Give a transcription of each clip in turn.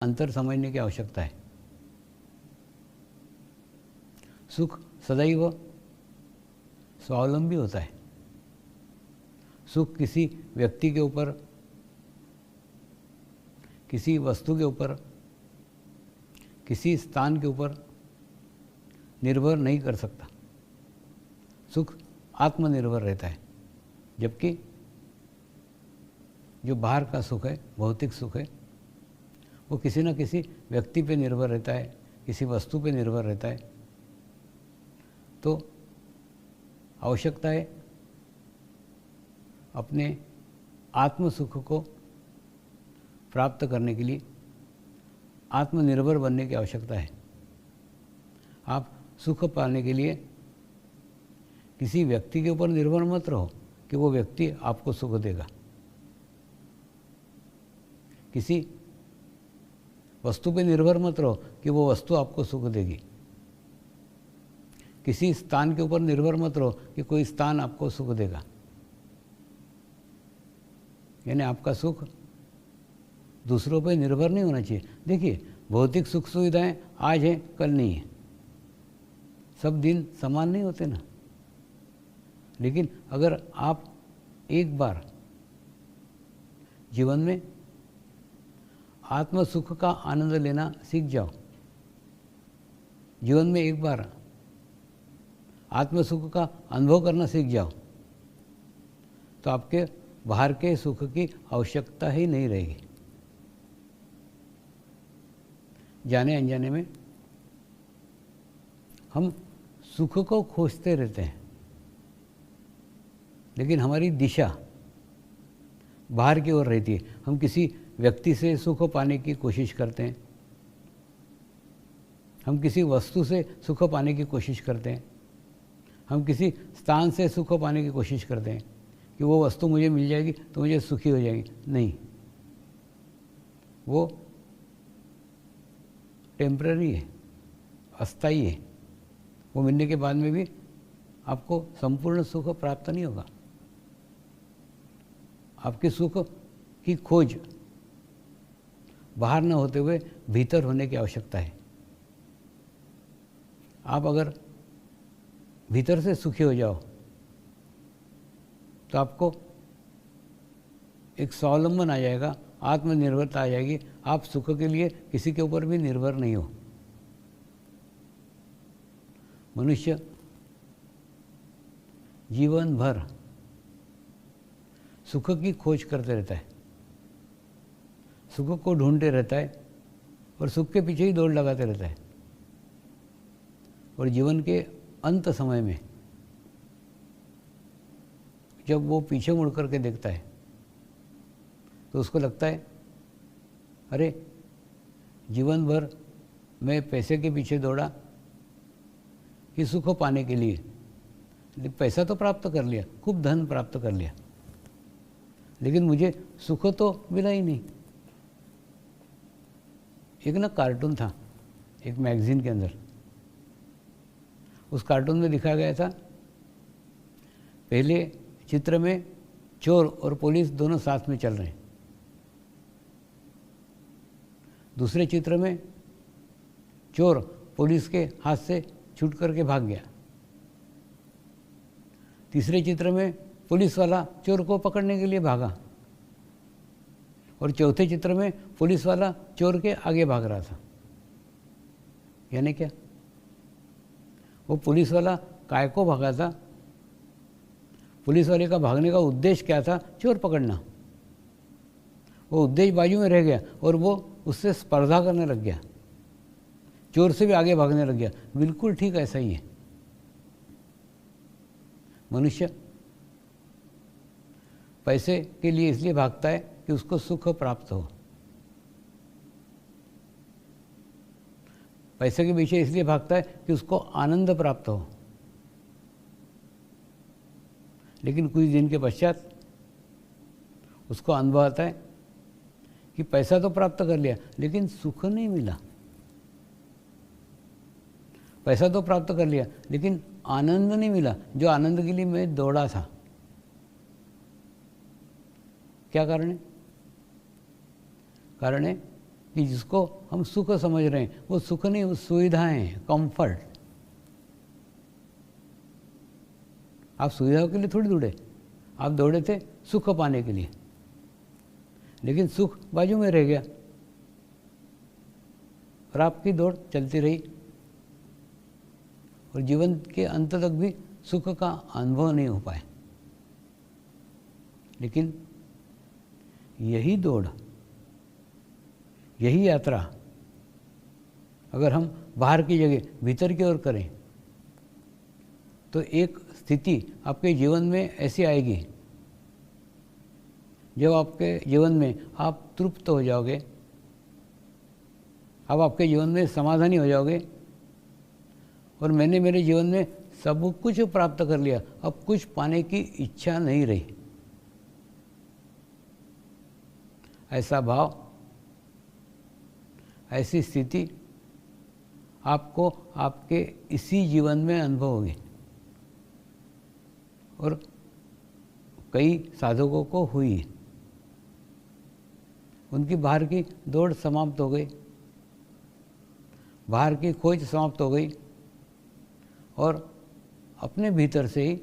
अंतर समझने की आवश्यकता है। सुख सदैव स्वावलंबी होता है। सुख किसी व्यक्ति के ऊपर, किसी वस्तु के ऊपर, किसी स्थान के ऊपर निर्भर नहीं कर सकता। सुख आत्मनिर्भर रहता है, जबकि जो बाहर का सुख है, भौतिक सुख है, वो किसी न किसी व्यक्ति पे निर्भर रहता है, किसी वस्तु पे निर्भर रहता है। तो आवश्यकता है अपने आत्म सुख को प्राप्त करने के लिए आत्मनिर्भर बनने की आवश्यकता है। आप सुख पाने के लिए किसी व्यक्ति के ऊपर निर्भर मत रहो कि वो व्यक्ति आपको सुख देगा। किसी वस्तु पे निर्भर मत रहो कि वो वस्तु आपको सुख देगी। किसी स्थान के ऊपर निर्भर मत रहो कि कोई स्थान आपको सुख देगा। यानी आपका सुख दूसरों पर निर्भर नहीं होना चाहिए। देखिए, भौतिक सुख सुविधाएं आज हैं, कल नहीं है। सब दिन समान नहीं होते ना। लेकिन अगर आप एक बार जीवन में आत्म सुख का आनंद लेना सीख जाओ, जीवन में एक बार आत्म सुख का अनुभव करना सीख जाओ, तो आपके बाहर के सुख की आवश्यकता ही नहीं रहेगी। जाने अनजाने में हम सुख को खोजते रहते हैं, लेकिन हमारी दिशा बाहर की ओर रहती है। हम किसी व्यक्ति से सुख पाने की कोशिश करते हैं, हम किसी वस्तु से सुख पाने की कोशिश करते हैं, हम किसी स्थान से सुख पाने की कोशिश करते हैं कि वो वस्तु मुझे मिल जाएगी तो मुझे सुखी हो जाएगी। नहीं, वो टेम्पररी है, अस्थायी है। वो मिलने के बाद में भी आपको संपूर्ण सुख प्राप्त नहीं होगा। आपके सुख की खोज बाहर न होते हुए भीतर होने की आवश्यकता है। आप अगर भीतर से सुखी हो जाओ तो आपको एक स्वावलंबन आ जाएगा, आत्मनिर्भरता आ जाएगी। आप सुख के लिए किसी के ऊपर भी निर्भर नहीं हो। मनुष्य जीवन भर सुख की खोज करते रहता है, सुख को ढूंढते रहता है और सुख के पीछे ही दौड़ लगाते रहता है। और जीवन के अंत समय में जब वो पीछे मुड़ करके देखता है तो उसको लगता है, अरे जीवन भर मैं पैसे के पीछे दौड़ा कि सुख पाने के लिए। पैसा तो प्राप्त कर लिया, खूब धन प्राप्त कर लिया, लेकिन मुझे सुख तो मिला ही नहीं। एक ना कार्टून था एक मैगजीन के अंदर। उस कार्टून में दिखाया गया था, पहले चित्र में चोर और पुलिस दोनों साथ में चल रहे हैं, दूसरे चित्र में चोर पुलिस के हाथ से छूट करके भाग गया, तीसरे चित्र में पुलिस वाला चोर को पकड़ने के लिए भागा, और चौथे चित्र में पुलिस वाला चोर के आगे भाग रहा था। यानी क्या? वो पुलिस वाला काय को भागा था? पुलिस वाले का भागने का उद्देश्य क्या था? चोर पकड़ना। वो उद्देश्य बाजू में रह गया और वो उससे स्पर्धा करने लग गया, चोर से भी आगे भागने लग गया। बिल्कुल ठीक ऐसा ही है। मनुष्य पैसे के लिए इसलिए भागता है कि उसको सुख प्राप्त हो। पैसे के पीछे इसलिए भागता है कि उसको आनंद प्राप्त हो। लेकिन कुछ दिन के पश्चात उसको अनुभव आता है कि पैसा तो प्राप्त कर लिया लेकिन सुख नहीं मिला। पैसा तो प्राप्त कर लिया लेकिन आनंद नहीं मिला, जो आनंद के लिए मैं दौड़ा था। क्या कारण है? कारण है कि जिसको हम सुख समझ रहे हैं वो सुख नहीं, वो सुविधाएं हैं, कंफर्ट। आप सुविधाओं के लिए थोड़ी दौड़े, आप दौड़े थे सुख पाने के लिए, लेकिन सुख बाजू में रह गया और आपकी दौड़ चलती रही और जीवन के अंत तक भी सुख का अनुभव नहीं हो पाए। लेकिन यही दौड़, यही यात्रा अगर हम बाहर की जगह भीतर की ओर करें तो एक स्थिति आपके जीवन में ऐसी आएगी जब आपके जीवन में आप तृप्त हो जाओगे, अब आपके जीवन में समाधानी हो जाओगे और मैंने मेरे जीवन में सब कुछ प्राप्त कर लिया, अब कुछ पाने की इच्छा नहीं रही। ऐसा भाव, ऐसी स्थिति आपको आपके इसी जीवन में अनुभव होगी और कई साधकों को हुई। उनकी बाहर की दौड़ समाप्त हो गई, बाहर की खोज समाप्त हो गई और अपने भीतर से ही,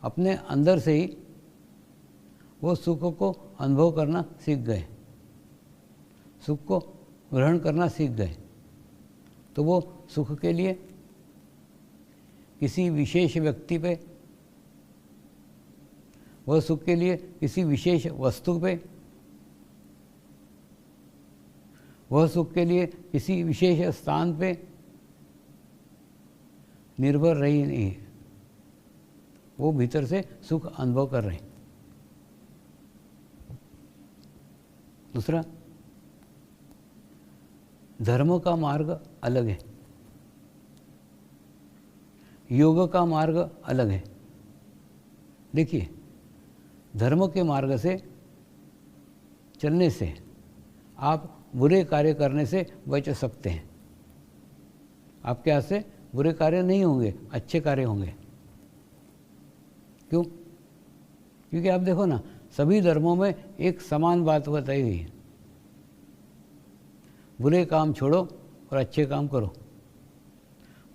अपने अंदर से ही वो सुख को अनुभव करना सीख गए, सुख को ग्रहण करना सीख गए। तो वो सुख के लिए किसी विशेष व्यक्ति पे, वह सुख के लिए किसी विशेष वस्तु पे, वह सुख के लिए किसी विशेष स्थान पे निर्भर रही नहीं, वो भीतर से सुख अनुभव कर रहे हैं। दूसरा, धर्म का मार्ग अलग है, योग का मार्ग अलग है। देखिए, धर्म के मार्ग से चलने से आप बुरे कार्य करने से बच सकते हैं। आपके हाथ से बुरे कार्य नहीं होंगे, अच्छे कार्य होंगे। क्यों? क्योंकि आप देखो ना, सभी धर्मों में एक समान बात बताई गई है, बुरे काम छोड़ो और अच्छे काम करो,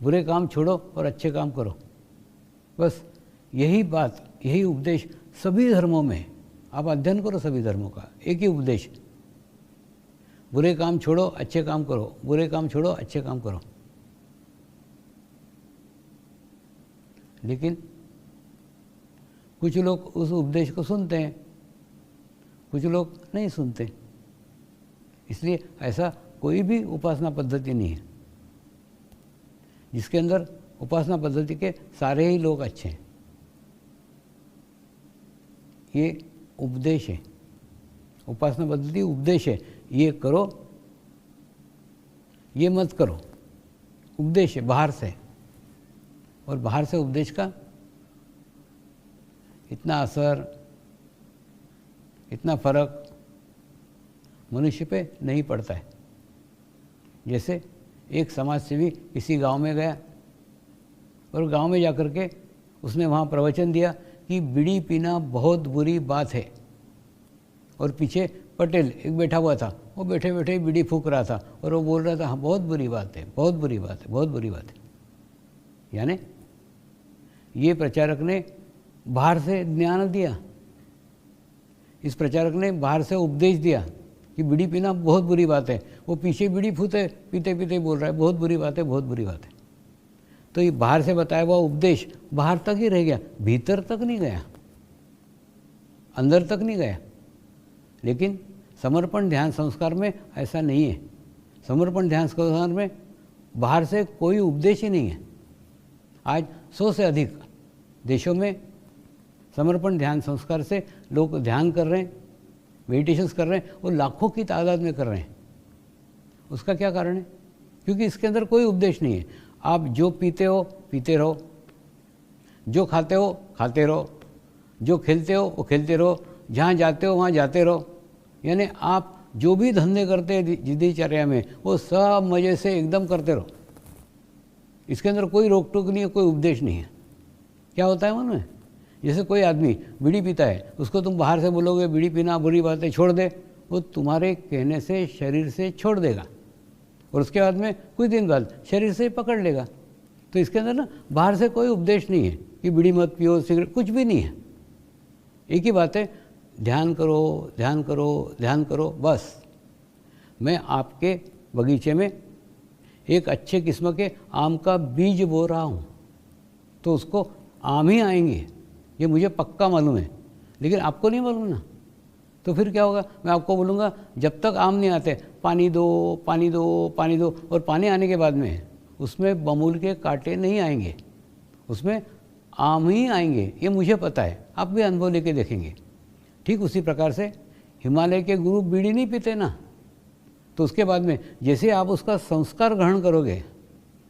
बुरे काम छोड़ो और अच्छे काम करो। बस यही बात, यही उपदेश सभी धर्मों में। आप अध्ययन करो सभी धर्मों का, एक ही उपदेश, बुरे काम छोड़ो अच्छे काम करो, बुरे काम छोड़ो अच्छे काम करो। लेकिन कुछ लोग उस उपदेश को सुनते हैं, कुछ लोग नहीं सुनते। इसलिए ऐसा कोई भी उपासना पद्धति नहीं है जिसके अंदर उपासना पद्धति के सारे ही लोग अच्छे हैं। ये उपदेश है, उपासना पद्धति उपदेश है, ये करो, ये मत करो, उपदेश है बाहर से। और बाहर से उपदेश का इतना असर, इतना फर्क मनुष्य पे नहीं पड़ता है। जैसे एक समाज सेवी किसी गांव में गया और गांव में जाकर के उसने वहाँ प्रवचन दिया कि बीड़ी पीना बहुत बुरी बात है, और पीछे पटेल एक बैठा हुआ था, वो बैठे बैठे बीड़ी फूंक रहा था और वो बोल रहा था, हाँ बहुत बुरी बात है, बहुत बुरी बात है, बहुत बुरी बात है। यानी ये प्रचारक ने बाहर से ज्ञान दिया, इस प्रचारक ने बाहर से उपदेश दिया कि बीड़ी पीना बहुत बुरी बात है। वो पीछे बीड़ी फूते पीते पीते बोल रहा है बहुत बुरी बात है, बहुत बुरी बात है। तो ये बाहर से बताया हुआ उपदेश बाहर तक ही रह गया, भीतर तक नहीं गया, अंदर तक नहीं गया। लेकिन समर्पण ध्यान संस्कार में ऐसा नहीं है। समर्पण ध्यान संस्कार में बाहर से कोई उपदेश ही नहीं है। आज 100 से अधिक देशों में समर्पण ध्यान संस्कार से लोग ध्यान कर रहे हैं, मेडिटेशंस कर रहे हैं, और लाखों की तादाद में कर रहे हैं। उसका क्या कारण है? क्योंकि इसके अंदर कोई उपदेश नहीं है। आप जो पीते हो पीते रहो, जो खाते हो खाते रहो, जो खेलते हो वो खेलते रहो, जहाँ जाते हो वहाँ जाते रहो। यानी आप जो भी धंधे करते हैं दिनचर्या में, वो सब मज़े से एकदम करते रहो। इसके अंदर कोई रोक टोक नहीं है, कोई उपदेश नहीं है। क्या होता है मन में? जैसे कोई आदमी बीड़ी पीता है, उसको तुम बाहर से बोलोगे बीड़ी पीना बुरी बात है, छोड़ दे, वो तुम्हारे कहने से शरीर से छोड़ देगा और उसके बाद में कुछ दिन बाद शरीर से पकड़ लेगा। तो इसके अंदर ना बाहर से कोई उपदेश नहीं है कि बीड़ी मत पियो, सिगरेट, कुछ भी नहीं है। एक ही बात है, ध्यान करो, ध्यान करो, ध्यान करो, बस। मैं आपके बगीचे में एक अच्छे किस्म के आम का बीज बो रहा हूँ, तो उसको आम ही आएंगे, ये मुझे पक्का मालूम है, लेकिन आपको नहीं मालूम ना। तो फिर क्या होगा, मैं आपको बोलूँगा जब तक आम नहीं आते पानी दो, पानी दो, पानी दो, और पानी आने के बाद में उसमें बमूल के कांटे नहीं आएंगे, उसमें आम ही आएंगे, ये मुझे पता है। आप भी अनुभव लेके देखेंगे। ठीक उसी प्रकार से हिमालय के गुरु बीड़ी नहीं पीते ना, तो उसके बाद में जैसे आप उसका संस्कार ग्रहण करोगे,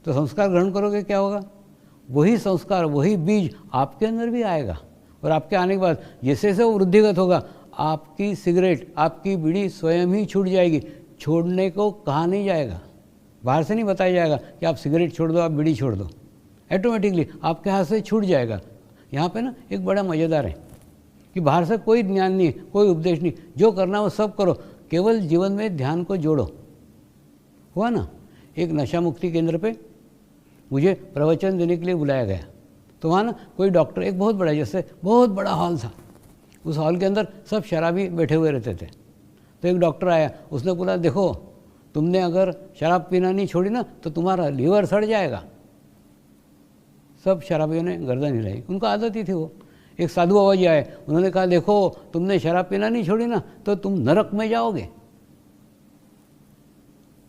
तो संस्कार ग्रहण करोगे क्या होगा, वही संस्कार, वही बीज आपके अंदर भी आएगा, और आपके आने के बाद जैसे जैसे वो वृद्धिगत होगा, आपकी सिगरेट, आपकी बीड़ी स्वयं ही छूट जाएगी। छोड़ने को कहा नहीं जाएगा, बाहर से नहीं बताया जाएगा कि आप सिगरेट छोड़ दो, आप बीड़ी छोड़ दो, ऑटोमेटिकली आपके हाथ से छूट जाएगा। यहाँ पे ना एक बड़ा मज़ेदार है कि बाहर से कोई ज्ञान नहीं, कोई उपदेश नहीं, जो करना हो सब करो, केवल जीवन में ध्यान को जोड़ो। हुआ ना, एक नशा मुक्ति केंद्र पे मुझे प्रवचन देने के लिए बुलाया गया, तो वहाँ ना कोई डॉक्टर, एक बहुत बड़ा, जैसे बहुत बड़ा हॉल था, उस हॉल के अंदर सब शराबी बैठे हुए रहते थे। तो एक डॉक्टर आया, उसने बोला देखो तुमने अगर शराब पीना नहीं छोड़ी ना तो तुम्हारा लीवर सड़ जाएगा। सब शराबियों ने गर्दन हिलाई, उनको आदत ही थी वो। एक साधु बाबा जी आए, उन्होंने कहा देखो तुमने शराब पीना नहीं छोड़ी ना तो तुम नरक में जाओगे।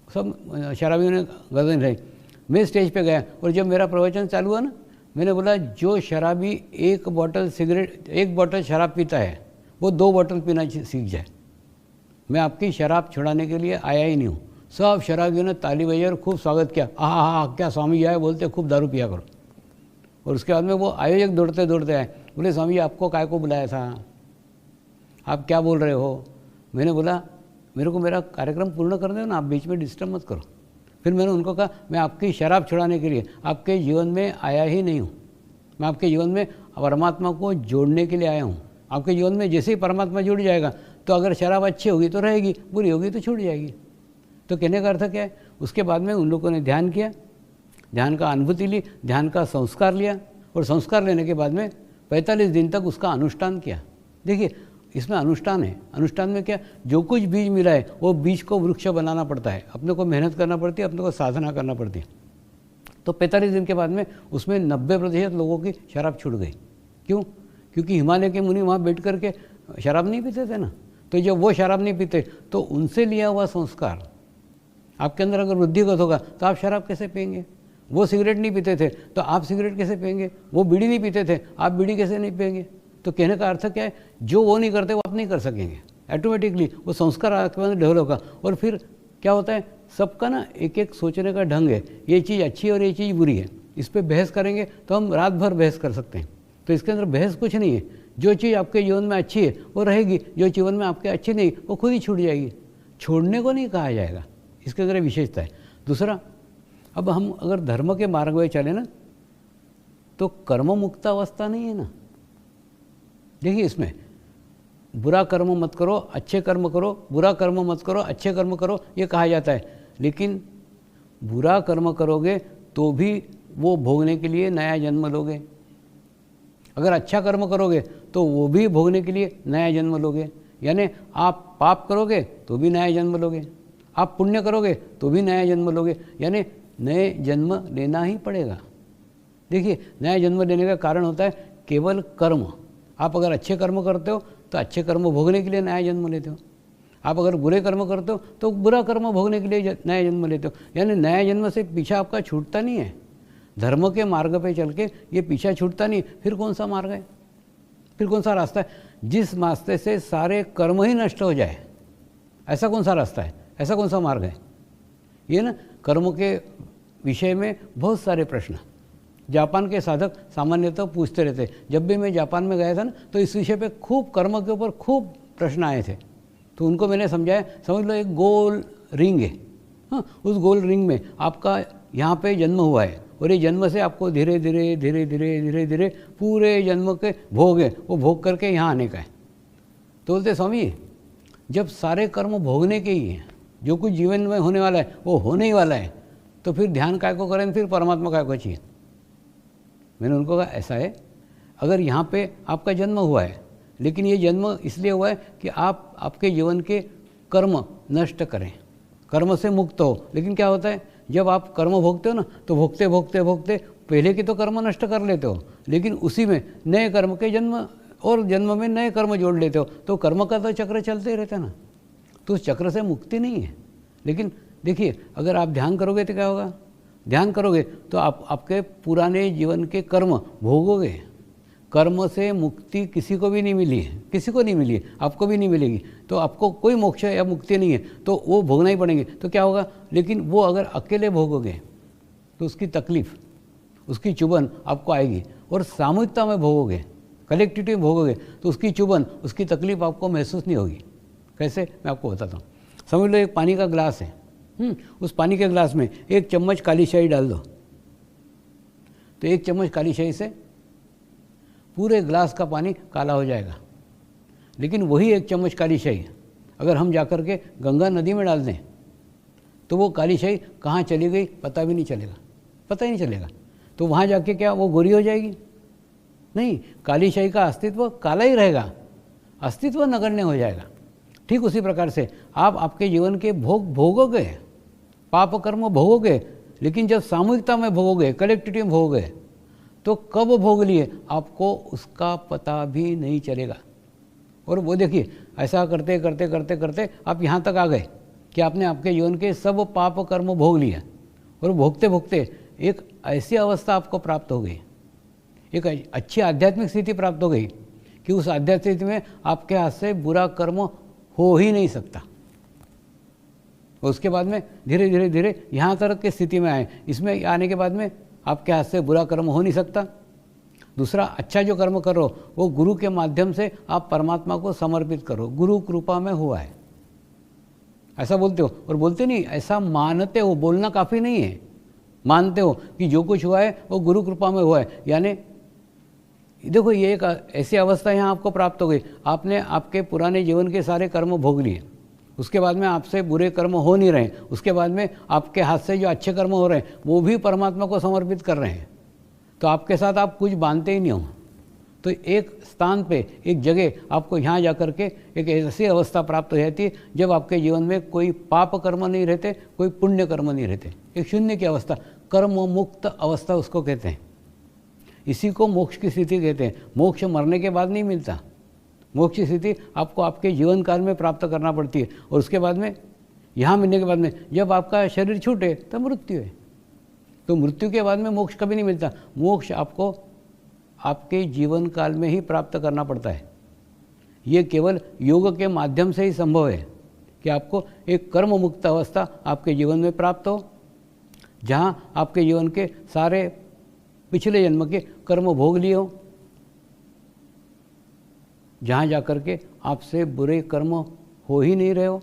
सब शराबियों ने गर्दन हिलाई। मैं स्टेज पे गया और जब मेरा प्रवचन चालू हुआ ना, मैंने बोला जो शराबी एक बोतल शराब पीता है वो 2 बोतल पीना सीख जाए। मैं आपकी शराब छुड़ाने के लिए आया ही नहीं हूँ। सब शराबियों ने ताली बजाई और खूब स्वागत किया, हाँ क्या स्वामी जी आए, बोलते खूब दारू पिया करो। और उसके बाद में वो आयोजक दौड़ते दौड़ते आए, बोले स्वामी जी आपको काय को बुलाया था, आप क्या बोल रहे हो। मैंने बोला मेरे को मेरा कार्यक्रम पूर्ण कर दो ना, आप बीच में डिस्टर्ब मत करो। फिर मैंने उनको कहा मैं आपकी शराब छुड़ाने के लिए आपके जीवन में आया ही नहीं हूँ, मैं आपके जीवन में परमात्मा को जोड़ने के लिए आया हूँ। आपके जीवन में जैसे ही परमात्मा जुड़ जाएगा तो अगर शराब अच्छी होगी तो रहेगी, बुरी होगी तो छूट जाएगी। तो कहने का अर्थ क्या है, उसके बाद में उन लोगों ने ध्यान किया, ध्यान का अनुभूति ली, ध्यान का संस्कार लिया, और संस्कार लेने के बाद में 45 दिन तक उसका अनुष्ठान किया। देखिए इसमें अनुष्ठान है। अनुष्ठान में क्या, जो कुछ बीज मिला है वो बीज को वृक्ष बनाना पड़ता है, अपने को मेहनत करना पड़ती है, अपने को साधना करना पड़ती है। तो 45 दिन के बाद में उसमें 90% लोगों की शराब छूट गई। क्यों? क्योंकि हिमालय के मुनि वहाँ बैठ कर के शराब नहीं पीते थे ना। तो जब वो शराब नहीं पीते तो उनसे लिया हुआ संस्कार आपके अंदर अगर वृद्धिगत होगा तो आप शराब कैसे पिएंगे। वो सिगरेट नहीं पीते थे तो आप सिगरेट कैसे पिएंगे। वो बीड़ी नहीं पीते थे, आप बीड़ी कैसे नहीं पिएंगे। तो कहने का अर्थ क्या है, जो वो नहीं करते वो आप नहीं कर सकेंगे। ऑटोमेटिकली वो संस्कार आपके अंदर डेवलप होगा। और फिर क्या होता है, सबका ना एक एक सोचने का ढंग है, ये चीज़ अच्छी है और ये चीज़ बुरी है। इस पर बहस करेंगे तो हम रात भर बहस कर सकते हैं। तो इसके अंदर बहस कुछ नहीं है। जो चीज़ आपके जीवन में अच्छी है वो रहेगी, जो जीवन में आपके अच्छी नहीं वो खुद ही छूट जाएगी। छोड़ने को नहीं कहा जाएगा, इसके अंदर विशेषता है। दूसरा, अब हम अगर धर्म के मार्ग में चले ना तो कर्म मुक्त अवस्था नहीं है ना। देखिए इसमें बुरा कर्म मत करो, अच्छे कर्म करो, बुरा कर्म मत करो, अच्छे कर्म करो, ये कहा जाता है। लेकिन बुरा कर्म करोगे तो भी वो भोगने के लिए नया जन्म लोगे, अगर अच्छा कर्म करोगे तो वो भी भोगने के लिए नया जन्म लोगे। यानी आप पाप करोगे तो भी नया जन्म लोगे, आप पुण्य करोगे तो भी नया जन्म लोगे, यानी नए जन्म लेना ही पड़ेगा। देखिए नया जन्म लेने का कारण होता है केवल कर्म। आप अगर अच्छे कर्म करते हो तो अच्छे कर्म भोगने के लिए नया जन्म लेते हो, आप अगर बुरे कर्म करते हो तो बुरा कर्म भोगने के लिए नया जन्म लेते हो। यानी नया जन्म से पीछा आपका छूटता नहीं है। धर्म के मार्ग पे चल के ये पीछा छूटता नहीं। फिर कौन सा मार्ग है, फिर कौन सा रास्ता है? जिस रास्ते से सारे कर्म ही नष्ट हो जाए, ऐसा कौन सा रास्ता है, ऐसा कौन सा मार्ग है? ये ना कर्म के विषय में बहुत सारे प्रश्न जापान के साधक सामान्यतः पूछते रहते। जब भी मैं जापान में गया था ना तो इस विषय पे खूब कर्म के ऊपर खूब प्रश्न आए थे। तो उनको मैंने समझाया, समझ लो एक गोल रिंग है, हाँ, उस गोल रिंग में आपका यहाँ पे जन्म हुआ है और ये जन्म से आपको धीरे धीरे धीरे धीरे धीरे धीरे पूरे जन्म के भोग है वो भोग करके यहाँ आने का है। तो बोलते स्वामी जब सारे कर्म भोगने के ही हैं, जो कुछ जीवन में होने वाला है वो होने ही वाला है, तो फिर ध्यान काय को करें, फिर परमात्मा काय को चाहिए। मैंने उनको कहा ऐसा है, अगर यहाँ पे आपका जन्म हुआ है, लेकिन ये जन्म इसलिए हुआ है कि आप आपके जीवन के कर्म नष्ट करें, कर्म से मुक्त हो। लेकिन क्या होता है, जब आप कर्म भोगते हो ना, तो भोगते भोगते भोगते पहले के तो कर्म नष्ट कर लेते हो, लेकिन उसी में नए कर्म के जन्म और जन्म में नए कर्म जोड़ लेते हो, तो कर्म का तो चक्र चलते ही रहता है ना, तो उस चक्र से मुक्ति नहीं है। लेकिन देखिए, अगर आप ध्यान करोगे तो क्या होगा, ध्यान करोगे तो आप आपके पुराने जीवन के कर्म भोगोगे। कर्म से मुक्ति किसी को भी नहीं मिली है, किसी को नहीं मिली है, आपको भी नहीं मिलेगी। तो आपको कोई मोक्ष या मुक्ति नहीं है, तो वो भोगना ही पड़ेंगे। तो क्या होगा, लेकिन वो अगर अकेले भोगोगे तो उसकी तकलीफ़, उसकी चुभन आपको आएगी, और सामूहिकता में भोगोगे, कलेक्टिविटी में भोगोगे, तो उसकी चुभन, उसकी तकलीफ़ आपको महसूस नहीं होगी। कैसे, मैं आपको बताता हूँ। समझ लो एक पानी का ग्लास है, उस पानी के ग्लास में 1 चम्मच काली शाही डाल दो, तो 1 चम्मच काली शाही से पूरे ग्लास का पानी काला हो जाएगा। लेकिन वही 1 चम्मच काली शाही अगर हम जाकर के गंगा नदी में डाल दें, तो वो काली शाही कहाँ चली गई पता भी नहीं चलेगा, पता ही नहीं चलेगा। तो वहाँ जाके क्या वो गोरी हो जाएगी? नहीं, काली शाही का अस्तित्व काला ही रहेगा, अस्तित्व नगण्य हो जाएगा। ठीक उसी प्रकार से आप आपके जीवन के भोग भोगोगे, पाप कर्म भोगोगे, लेकिन जब सामूहिकता में भोगोगे, कलेक्टिविटी में भोगोगे, तो कब भोग लिए आपको उसका पता भी नहीं चलेगा। और वो देखिए, ऐसा करते करते करते करते आप यहाँ तक आ गए कि आपने आपके जीवन के सब पाप कर्म भोग लिया, और भोगते भोगते एक ऐसी अवस्था आपको प्राप्त हो गई, एक अच्छी आध्यात्मिक स्थिति प्राप्त हो गई कि उस आध्यात्मिक स्थिति में आपके हाथ से बुरा कर्म हो ही नहीं सकता। उसके बाद में धीरे धीरे धीरे यहाँ तक की स्थिति में आए, इसमें आने के बाद में आपके हाथ से बुरा कर्म हो नहीं सकता। दूसरा, अच्छा जो कर्म करो वो गुरु के माध्यम से आप परमात्मा को समर्पित करो, गुरु कृपा में हुआ है, ऐसा बोलते हो। और बोलते नहीं, ऐसा मानते हो, बोलना काफ़ी नहीं है, मानते हो कि जो कुछ हुआ है वो गुरु कृपा में हुआ है। यानी देखो, ये एक ऐसी अवस्था यहाँ आपको प्राप्त हो गई, आपने आपके पुराने जीवन के सारे कर्म भोग लिए, उसके बाद में आपसे बुरे कर्म हो नहीं रहे, उसके बाद में आपके हाथ से जो अच्छे कर्म हो रहे हैं वो भी परमात्मा को समर्पित कर रहे हैं, तो आपके साथ आप कुछ बांधते ही नहीं हो। तो एक स्थान पे, एक जगह आपको यहाँ जा कर के एक ऐसी अवस्था प्राप्त हो जाती है जब आपके जीवन में कोई पाप कर्म नहीं रहते, कोई पुण्य कर्म नहीं रहते, एक शून्य की अवस्था, कर्म मुक्त अवस्था उसको कहते हैं। इसी को मोक्ष की स्थिति कहते हैं। मोक्ष मरने के बाद नहीं मिलता, मोक्ष की स्थिति आपको आपके जीवन काल में प्राप्त करना पड़ती है, और उसके बाद में यहाँ मिलने के बाद में जब आपका शरीर छूटे तो मृत्यु है। तो मृत्यु के बाद में मोक्ष कभी नहीं मिलता, मोक्ष आपको आपके जीवन काल में ही प्राप्त करना पड़ता है। ये केवल योग के माध्यम से ही संभव है कि आपको एक कर्म मुक्त अवस्था आपके जीवन में प्राप्त हो, जहाँ आपके जीवन के सारे पिछले जन्म के कर्म भोग लिए हो, जहाँ जाकर के आपसे बुरे कर्म हो ही नहीं रहे हो,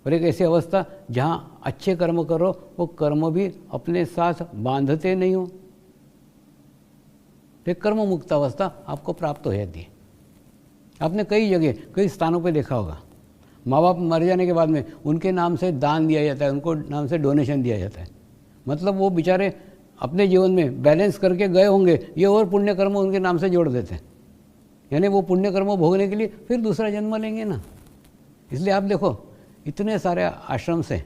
और एक ऐसी अवस्था जहाँ अच्छे कर्म करो वो कर्म भी अपने साथ बांधते नहीं हो, एक कर्म मुक्त अवस्था आपको प्राप्त हो जाती है। आपने कई जगह, कई स्थानों पे देखा होगा, माँ बाप मर जाने के बाद में उनके नाम से दान दिया जाता है, उनको नाम से डोनेशन दिया जाता है। मतलब वो बेचारे अपने जीवन में बैलेंस करके गए होंगे, ये और पुण्य कर्म उनके नाम से जोड़ देते हैं, यानी वो पुण्य कर्म भोगने के लिए फिर दूसरा जन्म लेंगे ना। इसलिए आप देखो, इतने सारे आश्रम से,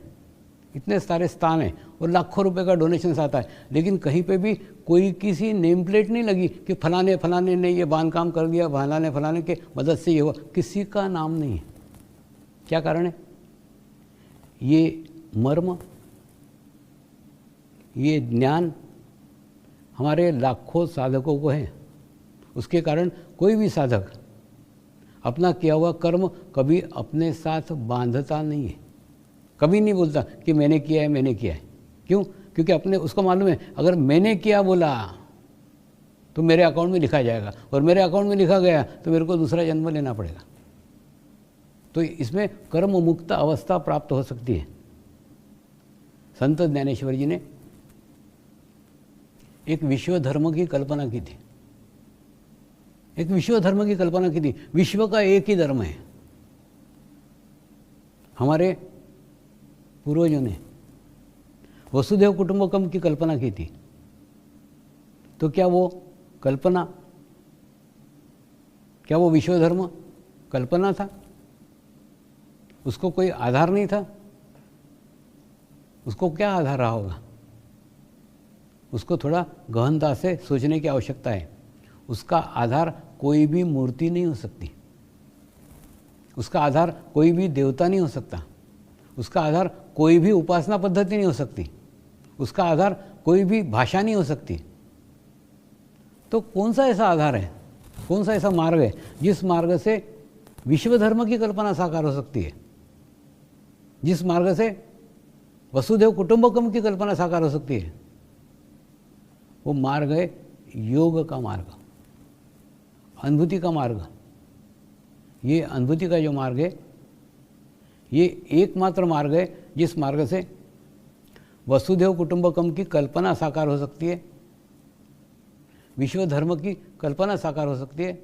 इतने सारे स्थान हैं और लाखों रुपए का डोनेशन आता है, लेकिन कहीं पे भी कोई किसी नेम प्लेट नहीं लगी कि फलाने फलाने ने ये बांध काम कर दिया, फलाने फलाने के मदद से ये हुआ, किसी का नाम नहीं है। क्या कारण है? ये मर्म, ये ज्ञान हमारे लाखों साधकों को है। उसके कारण कोई भी साधक अपना किया हुआ कर्म कभी अपने साथ बांधता नहीं है, कभी नहीं बोलता कि मैंने किया है, मैंने किया है। क्यों? क्योंकि अपने उसको मालूम है, अगर मैंने किया बोला तो मेरे अकाउंट में लिखा जाएगा, और मेरे अकाउंट में लिखा गया तो मेरे को दूसरा जन्म लेना पड़ेगा। तो इसमें कर्म मुक्त अवस्था प्राप्त हो सकती है। संत ज्ञानेश्वर जी ने एक विश्व धर्म की कल्पना की थी, एक विश्व धर्म की कल्पना की थी। विश्व का एक ही धर्म है, हमारे पूर्वजों ने वसुधैव कुटुंबकम की कल्पना की थी, तो क्या वो कल्पना, क्या वो विश्व धर्म कल्पना था? उसको कोई आधार नहीं था? उसको क्या आधार रहा होगा? उसको थोड़ा गहनता से सोचने की आवश्यकता है। उसका आधार कोई भी मूर्ति नहीं हो सकती, उसका आधार कोई भी देवता नहीं हो सकता, उसका आधार कोई भी उपासना पद्धति नहीं हो सकती, उसका आधार कोई भी भाषा नहीं हो सकती। तो कौन सा ऐसा आधार है, कौन सा ऐसा मार्ग है जिस मार्ग से विश्व धर्म की कल्पना साकार हो सकती है, जिस मार्ग से वसुधैव कुटुंबकम की कल्पना साकार हो सकती है? वो मार्ग है योग का मार्ग, अनुभूति का मार्ग। ये अनुभूति का जो मार्ग है, ये एकमात्र मार्ग है जिस मार्ग से वसुधैव कुटुंबकम की कल्पना साकार हो सकती है, विश्व धर्म की कल्पना साकार हो सकती है।